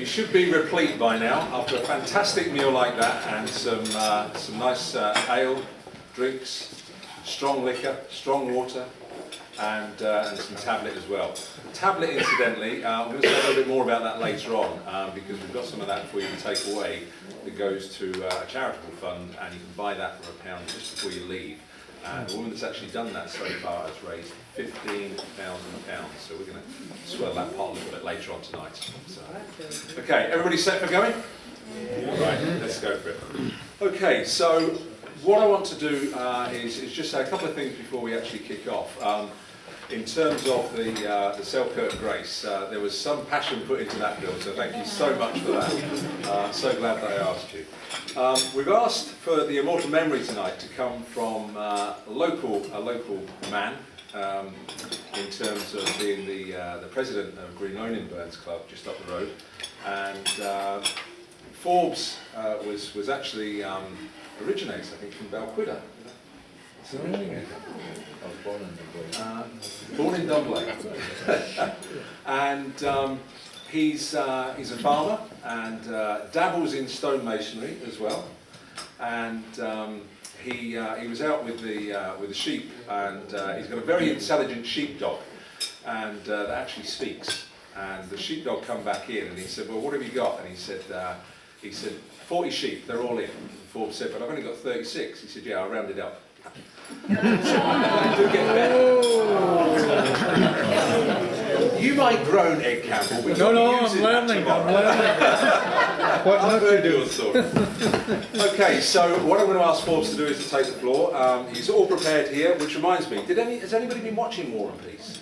You should be replete by now after a fantastic meal like that, and some nice ale, drinks, strong liquor, strong water, and some tablet as well. Tablet, incidentally, I'm going to say a little bit more about that later on, because we've got some of that for you to take away that goes to a charitable fund, and you can buy that for £1 just before you leave. And the woman that's actually done that so far has raised £15,000, so we're going to swell that pot a little bit later on tonight. So, okay, everybody set for going? Yeah. Right, let's go for it. Okay, so what I want to do is just say a couple of things before we actually kick off. In terms of the Selkirk Grace, there was some passion put into that bill, so thank you so much for that. So glad that I asked you. We've asked for the Immortal memory tonight to come from a local man, in terms of being the president of Green Lone in Burns Club, just up the road. And Forbes was actually originates, I think, from Balquhidder. I was born in Dunblane. Born in Dunblane. And he's a farmer and dabbles in stonemasonry as well. And he was out with the sheep, and he's got a very intelligent sheepdog, and that actually speaks. And the sheepdog come back in, and he said, "Well, what have you got?" And he said, 40 sheep, they're all in. And Forbes said, "But I've only got 36. He said, "Yeah, I'll round it up." So, do get better. You might groan, Ed Campbell. No, I'm learning. What not to do. Okay, so what I'm going to ask Forbes to do is to take the floor. He's all prepared here, which reminds me, has anybody been watching War and Peace?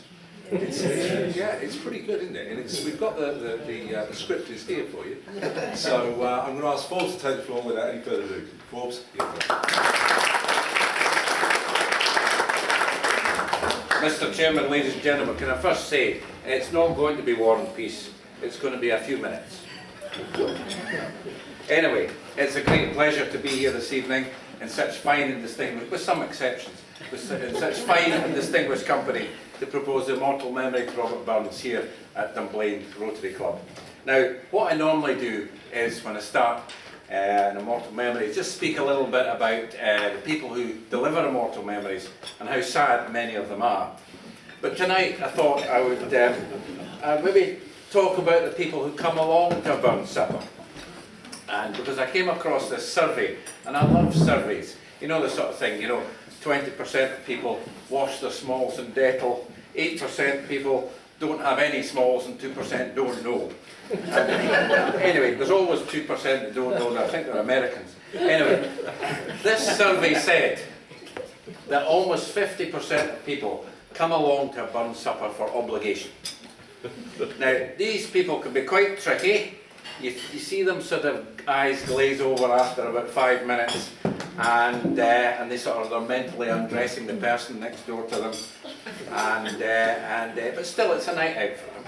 Yeah, it's pretty good, isn't it? And we've got the script is here for you. So I'm going to ask Forbes to take the floor without any further ado. Forbes, here you go. Mr. Chairman, ladies and gentlemen, can I first say, it's not going to be War and Peace, it's going to be a few minutes. Anyway, it's a great pleasure to be here this evening in such fine and distinguished, with some exceptions, in such fine and distinguished company to propose the immortal memory to Robert Burns here at Dunblane Rotary Club. Now, what I normally do is, when I start an immortal memory, is just speak a little bit about the people who deliver immortal memories and how sad many of them are. But tonight I thought I would maybe talk about the people who come along to a Burns supper. And because I came across this survey, and I love surveys, you know the sort of thing, 20% of people wash their smalls in Dettol, 8% of people don't have any smalls, and 2% don't know. Anyway, there's always 2% that don't know, and I think they're Americans. Anyway, this survey said that almost 50% of people come along to a Burns supper for obligation. Now, these people can be quite tricky. You see them sort of eyes glaze over after about 5 minutes, and they they're mentally undressing the person next door to them, but still it's a night out for them.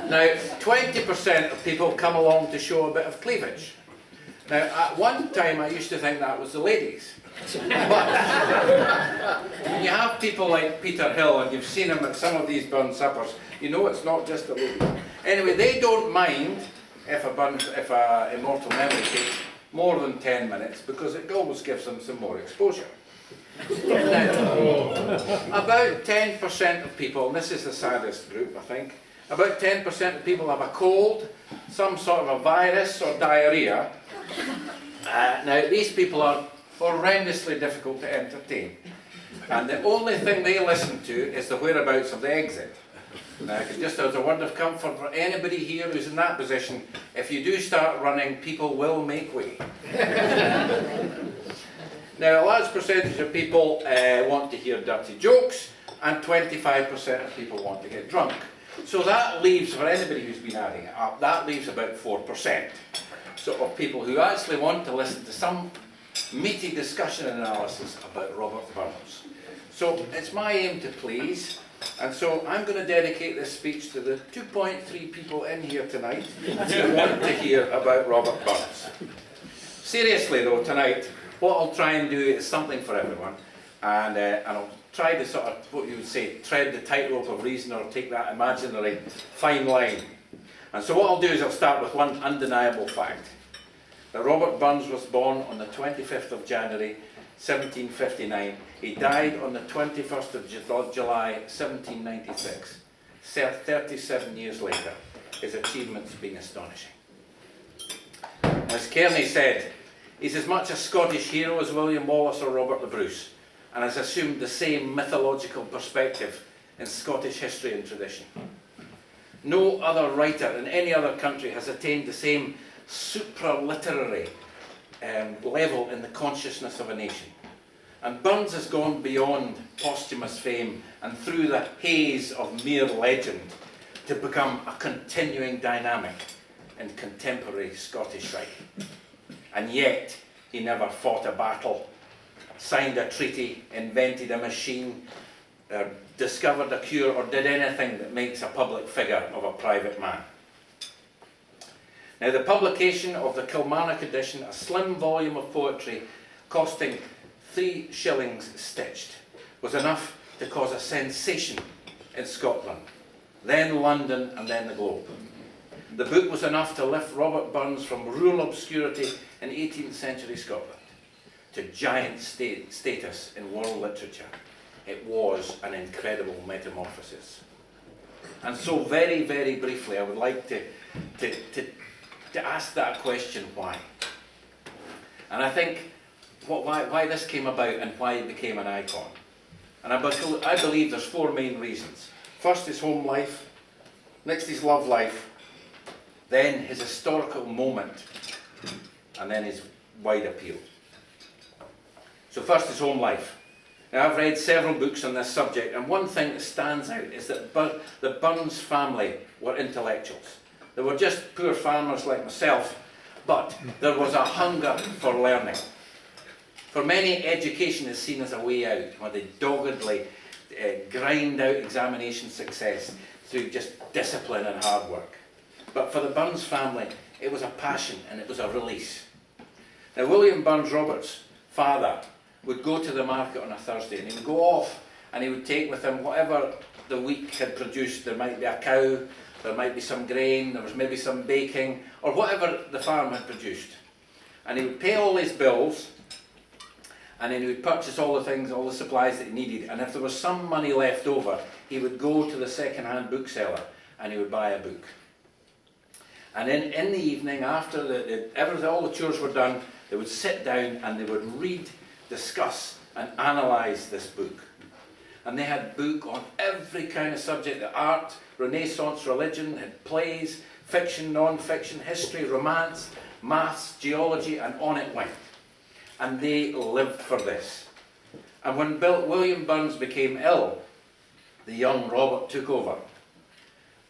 Now, 20% of people come along to show a bit of cleavage. Now, at one time I used to think that was the ladies. But when you have people like Peter Hill, and you've seen him at some of these Burns suppers, you know it's not just the ladies. Anyway, they don't mind if a immortal memory takes more than 10 minutes, because it always gives them some more exposure. Now, about 10% of people, and this is the saddest group I think, about 10% of people have a cold, some sort of a virus or diarrhea. Now, these people are horrendously difficult to entertain, and the only thing they listen to is the whereabouts of the exit. Now, just as a word of comfort for anybody here who's in that position, if you do start running, people will make way. Now, a large percentage of people want to hear dirty jokes, and 25% of people want to get drunk. So that leaves, for anybody who's been adding it up, that leaves about 4%. So of people who actually want to listen to some meaty discussion and analysis about Robert Burns. So it's my aim to please, and so I'm going to dedicate this speech to the 2.3 people in here tonight who want to hear about Robert Burns. Seriously though, tonight, what I'll try and do is something for everyone, and I'll try to sort of, what you would say, tread the tightrope of reason, or take that imaginary fine line. And so what I'll do is I'll start with one undeniable fact. That Robert Burns was born on the 25th of January 1759. He died on the 21st of July 1796. 37 years later, his achievements being astonishing. As Kearney said, he's as much a Scottish hero as William Wallace or Robert the Bruce, and has assumed the same mythological perspective in Scottish history and tradition. No other writer in any other country has attained the same supra-literary level in the consciousness of a nation. And Burns has gone beyond posthumous fame and through the haze of mere legend to become a continuing dynamic in contemporary Scottish writing. And yet, he never fought a battle, signed a treaty, invented a machine, discovered a cure, or did anything that makes a public figure of a private man. Now, the publication of the Kilmarnock edition, a slim volume of poetry costing 3 shillings stitched, was enough to cause a sensation in Scotland, then London, and then the globe. The book was enough to lift Robert Burns from rural obscurity in 18th century Scotland to giant status in world literature. It was an incredible metamorphosis. And so very, very briefly, I would like to ask that question, why? And I think why this came about and why it became an icon. And I believe there's 4 main reasons. First is home life, next is love life, then his historical moment, and then his wide appeal. So first is home life. Now, I've read several books on this subject, and one thing that stands out is that the Burns family were intellectuals. They were just poor farmers like myself, but there was a hunger for learning. For many, education is seen as a way out, where they doggedly grind out examination success through just discipline and hard work. But for the Burns family, it was a passion and it was a release. Now, William Burns Roberts' father would go to the market on a Thursday, and he would go off and he would take with him whatever the week had produced. There might be a cow, there might be some grain, there was maybe some baking, or whatever the farm had produced. And he would pay all his bills, and then he would purchase all the things, all the supplies that he needed, and if there was some money left over, he would go to the second-hand bookseller and he would buy a book. And then in the evening, after all the chores were done, they would sit down and they would read, discuss and analyse this book. And they had book on every kind of subject, the art, Renaissance, religion, had plays, fiction, non-fiction, history, romance, maths, geology, and on it went. And they lived for this. And when William Burns became ill, the young Robert took over.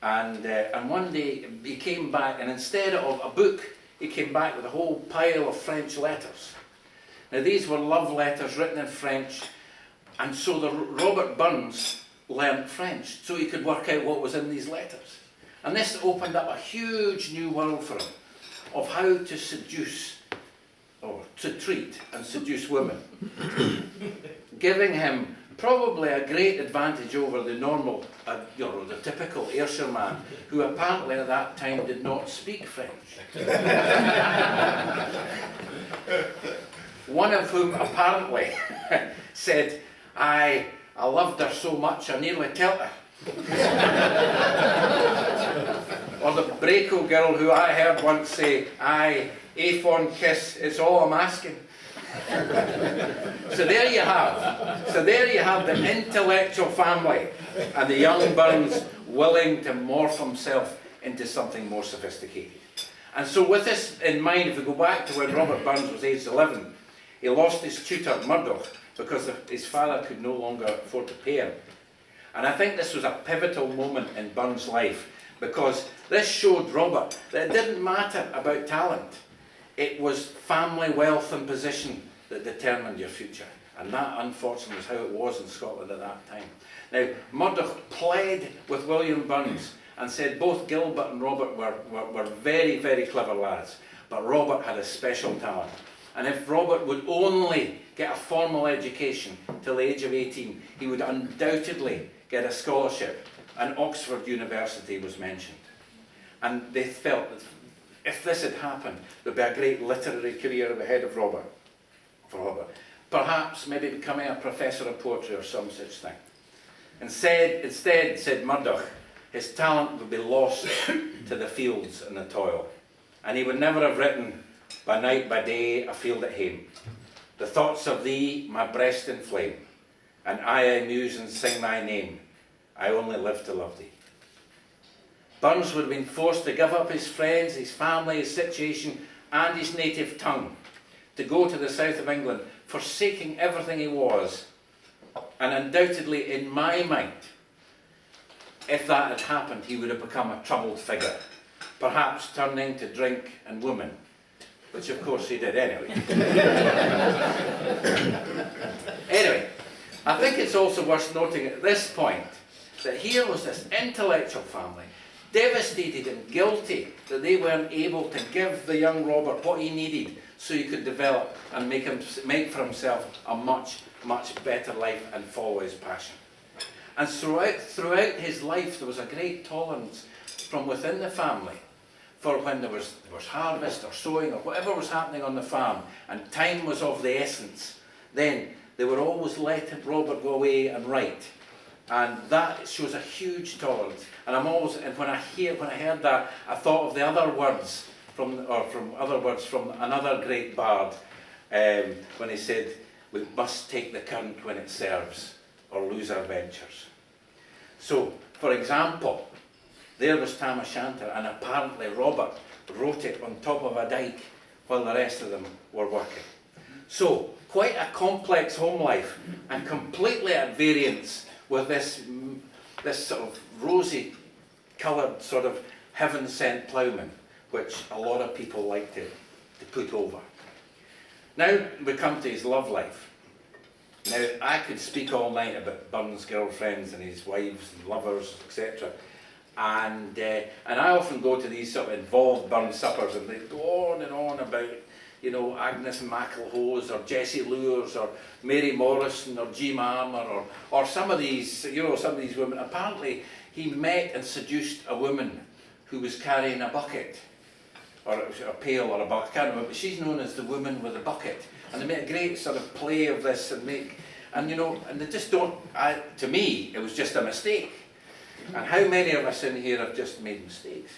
And one day he came back, and instead of a book, he came back with a whole pile of French letters. Now, these were love letters written in French, and so Robert Burns learned French so he could work out what was in these letters. And this opened up a huge new world for him of how to seduce or to treat and seduce women, giving him probably a great advantage over the normal, the typical Ayrshire man, who apparently at that time did not speak French. One of whom apparently said, I loved her so much I nearly killed her. Or the Braco girl who I heard once say, aye, a fond kiss is all I'm asking. So there you have the intellectual family and the young Burns willing to morph himself into something more sophisticated. And so with this in mind, if we go back to when Robert Burns was aged 11, he lost his tutor, Murdoch, because his father could no longer afford to pay him. And I think this was a pivotal moment in Burns' life, because this showed Robert that it didn't matter about talent. It was family wealth and position that determined your future. And that, unfortunately, is how it was in Scotland at that time. Now, Murdoch pled with William Burns and said both Gilbert and Robert were very, very clever lads, but Robert had a special talent. And if Robert would only get a formal education till the age of 18, he would undoubtedly get a scholarship, and Oxford University was mentioned. And they felt that if this had happened, there'd be a great literary career ahead of Robert. Perhaps maybe becoming a professor of poetry or some such thing. Instead, said Murdoch, his talent would be lost to the fields and the toil, and he would never have written, by night, by day, a field at hame. The thoughts of thee my breast inflame, and I muse and sing thy name. I only live to love thee. Burns would have been forced to give up his friends, his family, his situation, and his native tongue, to go to the south of England, forsaking everything he was. And undoubtedly, in my mind, if that had happened, he would have become a troubled figure, perhaps turning to drink and women, which of course he did anyway. Anyway, I think it's also worth noting at this point that here was this intellectual family, devastated and guilty that they weren't able to give the young Robert what he needed so he could develop and make for himself a much, much better life and follow his passion. And throughout his life there was a great tolerance from within the family for when there was harvest or sowing or whatever was happening on the farm and time was of the essence. Then they would always let Robert go away and write. And that shows a huge tolerance. And when I heard that, I thought of the other words from another great bard, when he said, "We must take the current when it serves, or lose our ventures." So, for example, there was Tam O'Shanter, and apparently Robert wrote it on top of a dike while the rest of them were working. So, quite a complex home life, and completely at variance with this sort of rosy-coloured sort of heaven-sent ploughman, which a lot of people like to put over. Now we come to his love life. Now I could speak all night about Burns' girlfriends and his wives and lovers, etc. And I often go to these sort of involved Burns suppers and they go on and on about, you know, Agnes McElhose or Jessie Lewis or Mary Morrison or Jean Armour or some of these, you know, some of these women. Apparently he met and seduced a woman who was carrying a bucket, or a pail or a bucket, I can't remember, but she's known as the woman with a bucket. And they make a great sort of play of this and you know, and they just don't, to me, it was just a mistake. And how many of us in here have just made mistakes?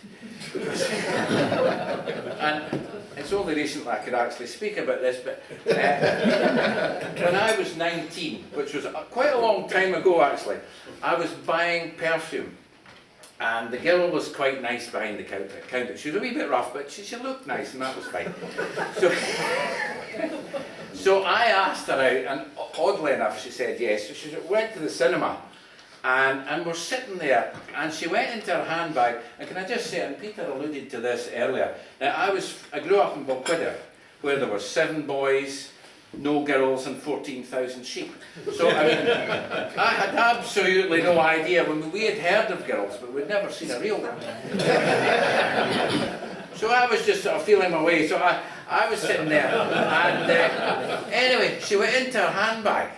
And it's only recently I could actually speak about this, but when I was 19, which was quite a long time ago actually, I was buying perfume. And the girl was quite nice behind the counter. She was a wee bit rough, but she looked nice, and that was fine. So I asked her out, and oddly enough, she said yes. So she went to the cinema, and we're sitting there, and she went into her handbag. And can I just say, and Peter alluded to this earlier. Now I grew up in Balquidder, where there were 7 boys, no girls, and 14,000 sheep. So I mean, I had absolutely no idea. We had heard of girls, but we'd never seen a real one. So I was just sort of feeling my way. So I was sitting there, and anyway, she went into her handbag,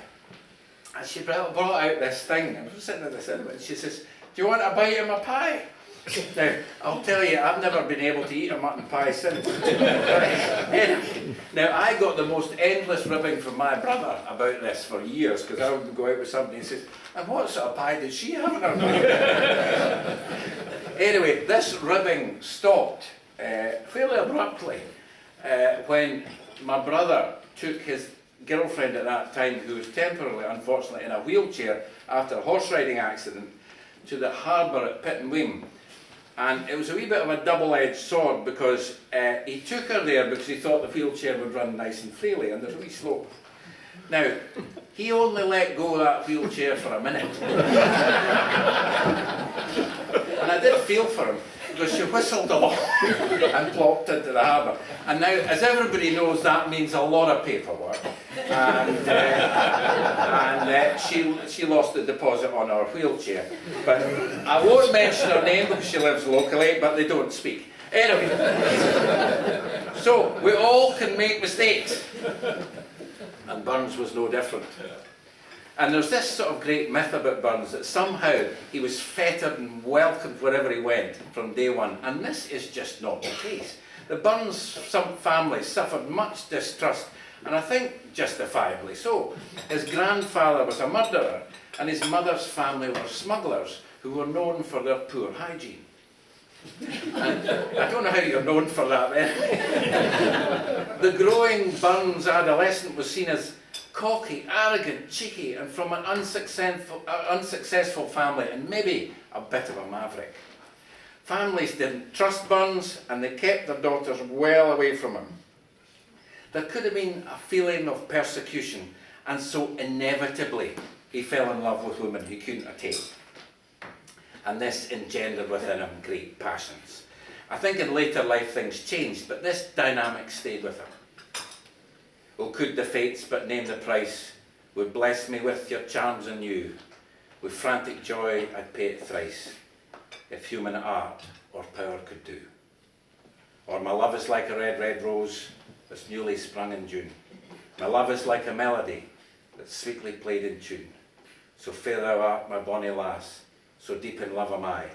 and she brought out this thing. I was sitting at the cinema, and she says, "Do you want a bite of my pie?" Now, I'll tell you, I've never been able to eat a mutton pie since. Anyway, now, I got the most endless ribbing from my brother about this for years, because I would go out with somebody and say, "And what sort of pie did she have in her pie?" Anyway, this ribbing stopped fairly abruptly when my brother took his girlfriend at that time, who was temporarily, unfortunately, in a wheelchair after a horse riding accident, to the harbour at Pittenweem. And it was a wee bit of a double-edged sword, because he took her there because he thought the wheelchair would run nice and freely, and there's a wee slope. Now, he only let go of that wheelchair for a minute. And I did feel for him, because she whistled along and plopped into the harbour. And now, as everybody knows, that means a lot of paperwork. And she lost the deposit on her wheelchair. But I won't mention her name because she lives locally, but they don't speak. Anyway, so we all can make mistakes. And Burns was no different. And there's this sort of great myth about Burns that somehow he was fettered and welcomed wherever he went from day one. And this is just not the case. The Burns family suffered much distrust, and I think justifiably so. His grandfather was a murderer, and his mother's family were smugglers who were known for their poor hygiene. And I don't know how you're known for that then. The growing Burns adolescent was seen as cocky, arrogant, cheeky, and from an unsuccessful family, and maybe a bit of a maverick. Families didn't trust Burns, and they kept their daughters well away from him. There could have been a feeling of persecution, and so inevitably he fell in love with women he couldn't attain. And this engendered within him great passions. I think in later life things changed, but this dynamic stayed with him. Oh, could the fates but name the price, would bless me with your charms anew. With frantic joy I'd pay it thrice, if human art or power could do. Or my love is like a red, red rose that's newly sprung in June. My love is like a melody that's sweetly played in tune. So fair thou art, my bonny lass, so deep in love am I,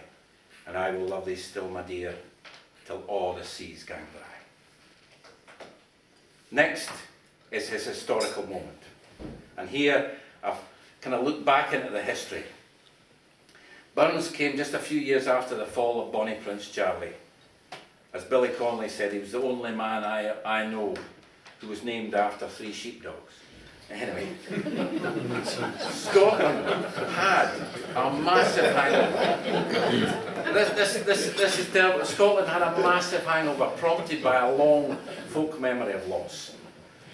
and I will love thee still, my dear, till all the seas gang dry. Next is his historical moment. And here I've kind of looked back into the history. Burns came just a few years after the fall of Bonnie Prince Charlie. As Billy Connolly said, he was the only man I know who was named after 3 sheepdogs. Anyway, Scotland had a massive hangover. This is terrible. Scotland had a massive hangover prompted by a long folk memory of loss.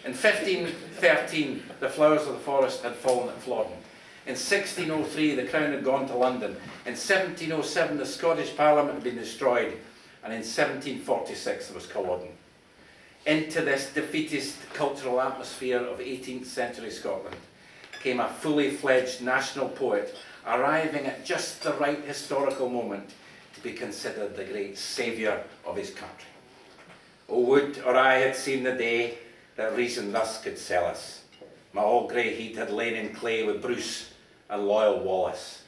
In 1513, the flowers of the forest had fallen at Flodden. In 1603, the crown had gone to London. In 1707, the Scottish Parliament had been destroyed. And in 1746, there was Culloden. Into this defeatist cultural atmosphere of 18th century Scotland came a fully fledged national poet, arriving at just the right historical moment to be considered the great saviour of his country. Oh, would or I had seen the day that reason thus could sell us. My all grey heat had lain in clay with Bruce and loyal Wallace.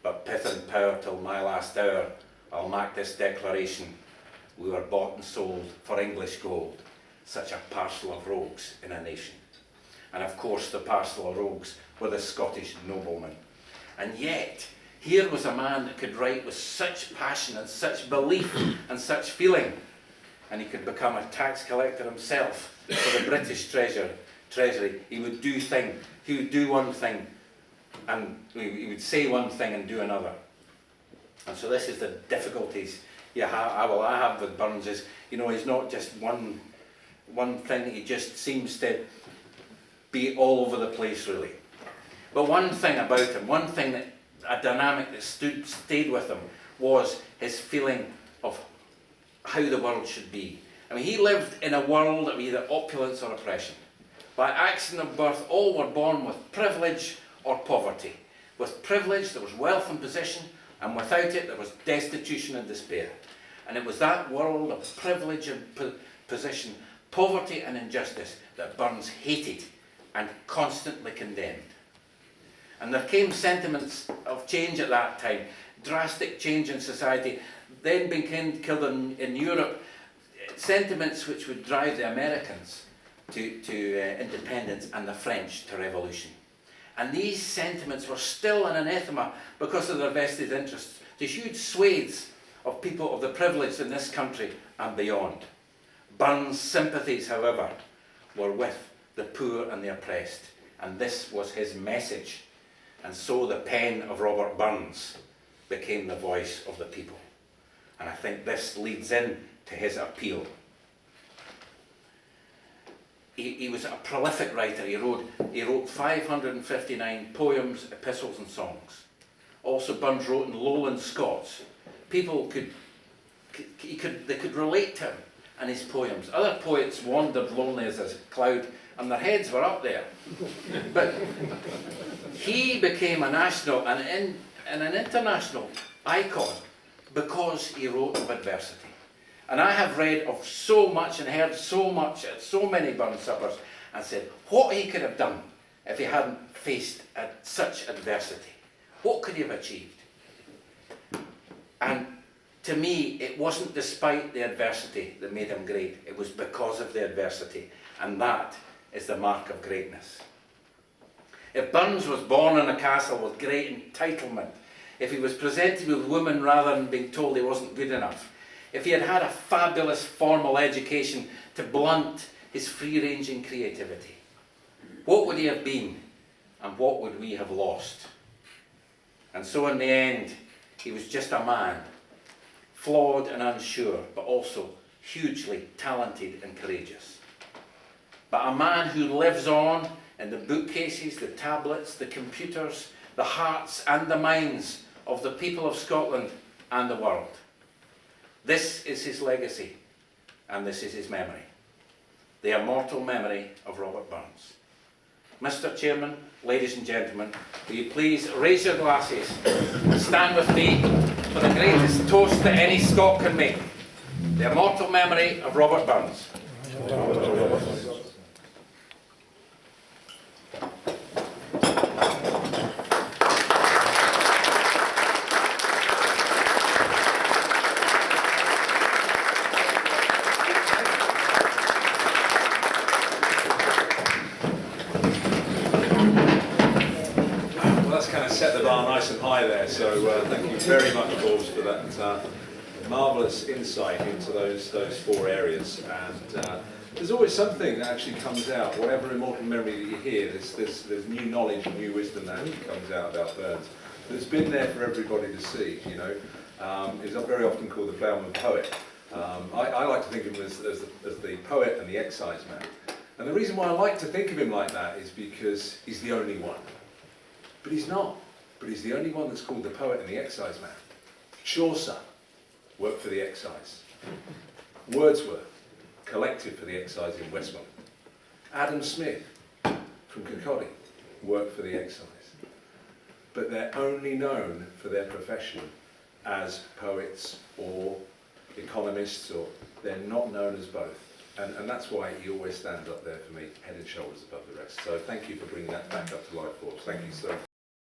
But pith and power till my last hour, I'll make this declaration. We were bought and sold for English gold, such a parcel of rogues in a nation. And of course the parcel of rogues were the Scottish noblemen. And yet, here was a man that could write with such passion and such belief and such feeling. And he could become a tax collector himself for the British Treasury. He would do one thing, and he would say one thing and do another. And so this is the difficulties I have with Burns is, he's not just one thing, he just seems to be all over the place really. But one thing about him, a dynamic that stayed with him was his feeling of how the world should be. I mean, he lived in a world of either opulence or oppression. By accident of birth, all were born with privilege or poverty. With privilege, there was wealth and position, and without it, there was destitution and despair. And it was that world of privilege and position, poverty and injustice that Burns hated and constantly condemned. And there came sentiments of change at that time, drastic change in society, then being killed in Europe, sentiments which would drive the Americans to independence and the French to revolution. And these sentiments were still an anathema because of their vested interests to huge swathes of people of the privileged in this country and beyond. Burns' sympathies, however, were with the poor and the oppressed, and this was his message. And so the pen of Robert Burns became the voice of the people. And I think this leads in to his appeal. He was a prolific writer. He wrote 559 poems, epistles and songs. Also Burns wrote in Lowland Scots. People could relate to him and his poems. Other poets wandered lonely as a cloud and their heads were up there. But he became a national and an international icon because he wrote of adversity. And I have read of so much and heard so much at so many Burns suppers and said what he could have done if he hadn't faced such adversity? What could he have achieved? And to me, it wasn't despite the adversity that made him great. It was because of the adversity. And that is the mark of greatness. If Burns was born in a castle with great entitlement, if he was presented with women rather than being told he wasn't good enough, if he had had a fabulous formal education to blunt his free-ranging creativity, what would he have been and what would we have lost? And so in the end, he was just a man, flawed and unsure, but also hugely talented and courageous. But a man who lives on in the bookcases, the tablets, the computers, the hearts and the minds of the people of Scotland and the world. This is his legacy, and this is his memory. The immortal memory of Robert Burns. Mr. Chairman, ladies and gentlemen, will you please raise your glasses and stand with me for the greatest toast that any Scot can make. The immortal memory of Robert Burns. Set the bar nice and high there, so thank you very much, Forbes, for that marvellous insight into those four areas. And there's always something that actually comes out, whatever immortal memory that you hear, there's new knowledge and new wisdom that actually comes out about Burns. But it's been there for everybody to see, you know. He's very often called the ploughman poet. I like to think of him as the poet and the exciseman. And the reason why I like to think of him like that is because he's the only one. But he's not. But he's the only one that's called the poet and the exciseman. Chaucer worked for the excise. Wordsworth, collected for the excise in Westmorland. Adam Smith from Kirkcaldy worked for the excise. But they're only known for their profession as poets or economists, or they're not known as both. And that's why he always stands up there for me, head and shoulders above the rest. So thank you for bringing that back up to life for us. Thank you so much.